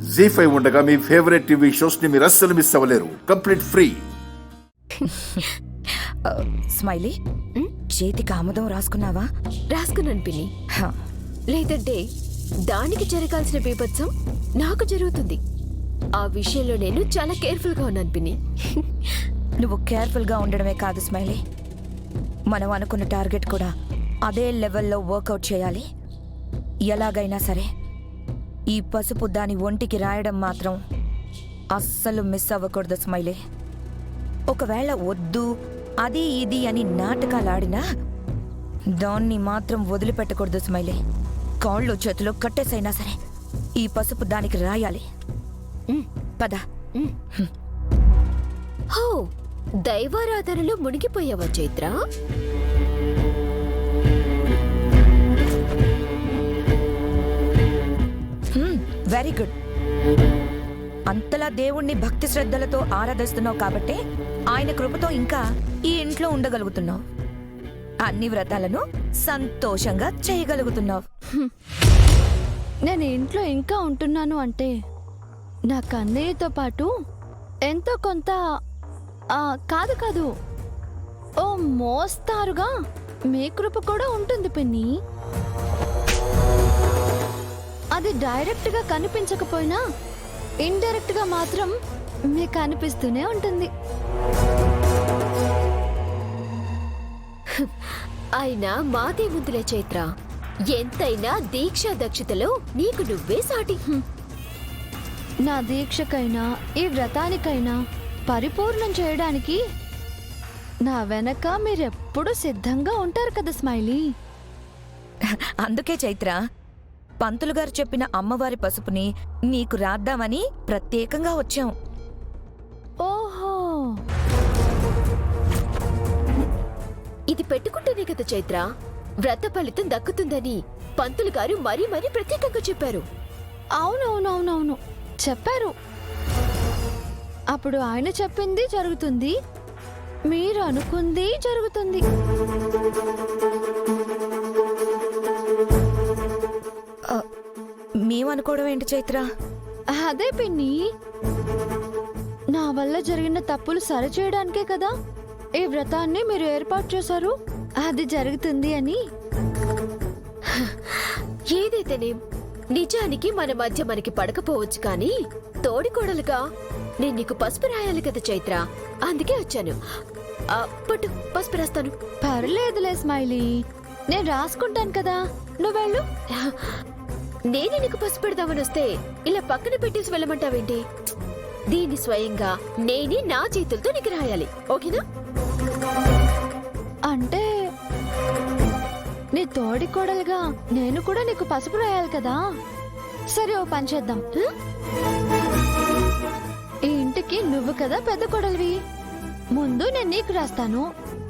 జీ5 ఉండగా మీ favourite TV shows ని మీరు అస్సలు మిస్ అవ్వలేరు. Complete free. స్మైలీ, చేతికి ఆముదం రాసుకున్నావా? రాసుకున్నాను పిన్ని. లేదంటే దానికి జరగాల్సిన బీభత్సం నాకు జరుగుతుంది. ఆ విషయంలో నేను చాలా కేర్ఫుల్ గా ఉన్నాను పిన్ని. నువ్వు కేర్ఫుల్ గా ఉండడమే కాదు స్మైలీ, మనం అనుకున్న టార్గెట్ కూడా అదే లెవెల్లో వర్కౌట్ చేయాలి. ఎలాగైనా సరే ఈ పసుపు దాని ఒంటికి రాయడం మాత్రం అస్సలు మిస్ అవ్వకూడదు స్మైలీ. ఒకవేళ వద్దు అది ఇది అని నాటకాలాడినా దాన్ని మాత్రం వదిలిపెట్టకూడదు స్మైలీ. కాళ్ళు చేతులు కట్టేసైనా సరే ఈ పసుపు దానికి రాయాలి. పద. హో, దైవారాధనలో మునిగిపోయావా చైత్ర? Very good. అంతలా దేవుణ్ణి భక్తి శ్రద్ధలతో ఆరాధిస్తున్నావు కాబట్టే ఆయన కృపతో ఇంకా ఈ ఇంట్లో ఉండగలుగుతున్నావు. అన్ని వ్రతాలను సంతోషంగా చేయగలుగుతున్నావు. నేను ఇంట్లో ఇంకా ఉంటున్నాను అంటే నా కన్నయ్యతో పాటు ఎంతో కొంత కాదు కాదు ఓ మోస్తారుగా మీ కృప కూడా ఉంటుంది పిన్ని. అది డైరెక్ట్ గా కనిపించకపోయినా ఇండైరెక్ట్ గా మాత్రం మీకు అనిపిస్తూనే ఉంటుంది. అయినా మాదే ముందులే చైత్ర, ఎంతైనా దీక్ష దక్షతలో నీకు నువ్వే సాటి. నా దీక్షకైనా ఈ వ్రతానికైనా పరిపూర్ణం చేయడానికి నా వెనక మీరెప్పుడు సిద్ధంగా ఉంటారు కదా స్మైలీ. అందుకే చైత్ర, పంతులు గారు చెప్పిన అమ్మవారి పసుపుని నీకు రాద్దామని ప్రత్యేకంగా వచ్చాం. ఓహో, ఇది పెట్టుకుంటేనే కదా చైత్ర వ్రత ఫలితం దక్కుతుందని పంతులు గారు మరీ మరీ ప్రత్యేకంగా చెప్పారు. అవునవునవునవును చెప్పారు. అప్పుడు ఆయన చెప్పింది జరుగుతుంది, మీరు అనుకుంది జరుగుతుంది. మేమనుకోవడం ఏంటి చైత్ర? అదే పిన్ని, నా వల్ల జరిగిన తప్పులు సరిచేయడానికే కదా ఈ వ్రతాన్ని మీరు ఏర్పాటు చేశారు. అది జరుగుతుంది అని. ఏదైతేనే నిజానికి మన మధ్య మనకి పడకపోవచ్చు కానీ తోడికోడలుగా నేను నీకు పసుపు రాయాలి కదా చైత్ర, అందుకే వచ్చాను. పట్టు, పసుపు రాస్తాను. పర్లేదులే స్మైలీ, నేను రాసుకుంటాను కదా, నువ్వెళ్ళు. నేనే నీకు పసుపు పెడదామని వస్తే ఇలా పక్కన పెట్టేసి వెళ్ళమంటావేంటి? దీన్ని స్వయంగా నేనే నా చేతులతో నీకు రాయాలి, ఓకేనా? అంటే నీ తోడి కోడలుగా నేను కూడా నీకు పసుపు రాయాలి కదా. సరే, ఓ పని చేద్దాం. ఈ ఇంటికి నువ్వు కదా పెద్ద కోడలివి. ముందు నేను నీకు రాస్తాను,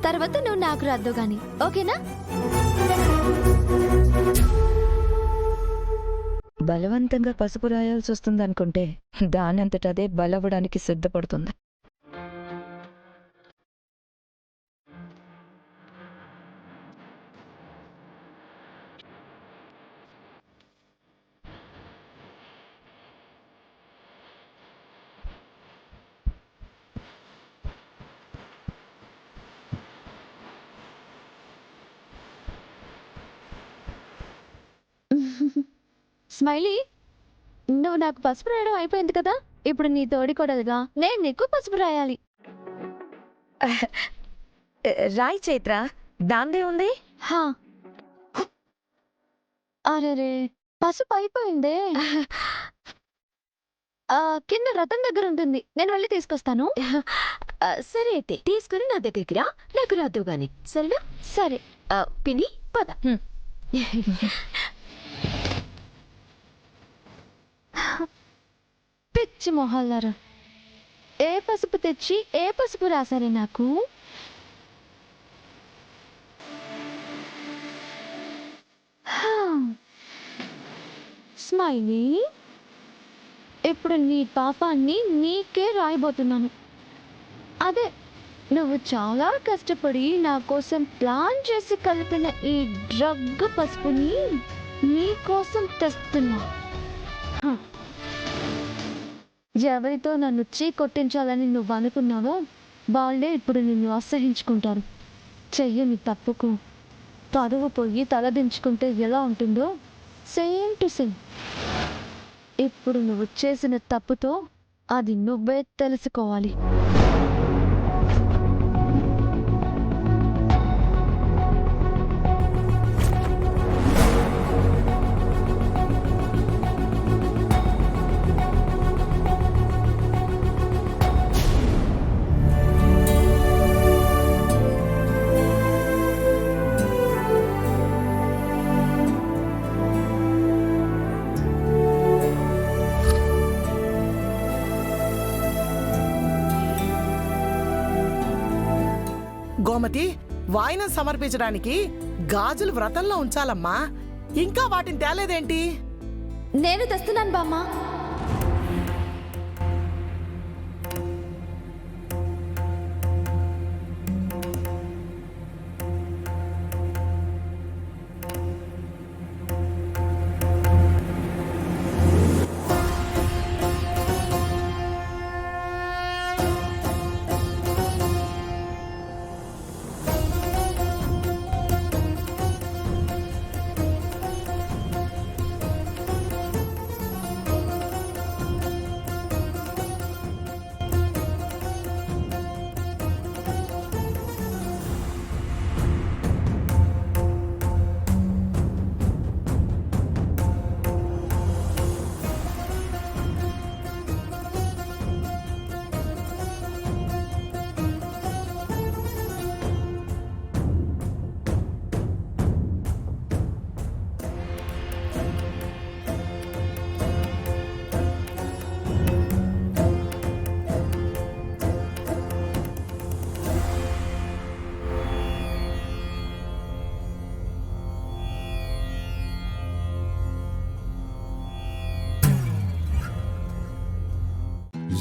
తర్వాత నువ్వు నాకు రాద్దు గాని, ఓకేనా? బలవంతంగా పసుపు రాయాల్సి వస్తుంది అనుకుంటే దానంతటదే బలవడానికి సిద్ధపడుతుంది. స్మైలీ, నువ్వు నాకు పసుపు రాయడం అయిపోయింది కదా, ఇప్పుడు నీ తోడి కోడలుగా నేను నీకు పసుపు రాయాలి. రాయ్ చైత్ర, దాందే ఉంది. హా, అరే పసుపు అయిపోయిందే. కింద రథం దగ్గర ఉంటుంది, నేను వెళ్ళి తీసుకొస్తాను. సరే అయితే తీసుకుని నా దగ్గరికి రా, నాకు రాదు గాని, సరేనా? సరే. పిని, పద. పిచ్చి మొహల్లారా, ఏ పసుపు తెచ్చి ఏ పసుపు రాసారే నాకు? స్మైలీ, ఇప్పుడు నీ పాపాన్ని నీకే రాయబోతున్నాను. అదే నువ్వు చాలా కష్టపడి నా కోసం ప్లాన్ చేసి కలిపిన ఈ డ్రగ్ పసుపుని నీ కోసం తెస్తున్నా. ఎవరితో నన్ను చీ కొట్టించాలని నువ్వు అనుకున్నావో వాళ్ళే ఇప్పుడు నిన్ను అసహించుకుంటారు. చెయ్యని తప్పుకు పరువు పోయి తలదించుకుంటే ఎలా ఉంటుందో సేమ్ టు సేమ్. ఇప్పుడు నువ్వు చేసిన తప్పుతో అది నువ్వే తెలుసుకోవాలి. గోమతి, వాయినం సమర్పించడానికి గాజులు వ్రతంలో ఉంచాలమ్మా. ఇంకా వాటిని తేలేదేంటి? నేను తెస్తున్నాను బామ్మ.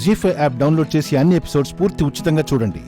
జీ5 యాప్ డౌన్లోడ్ చేసి అన్ని ఎపిసోడ్స్ పూర్తి ఉచితంగా చూడండి.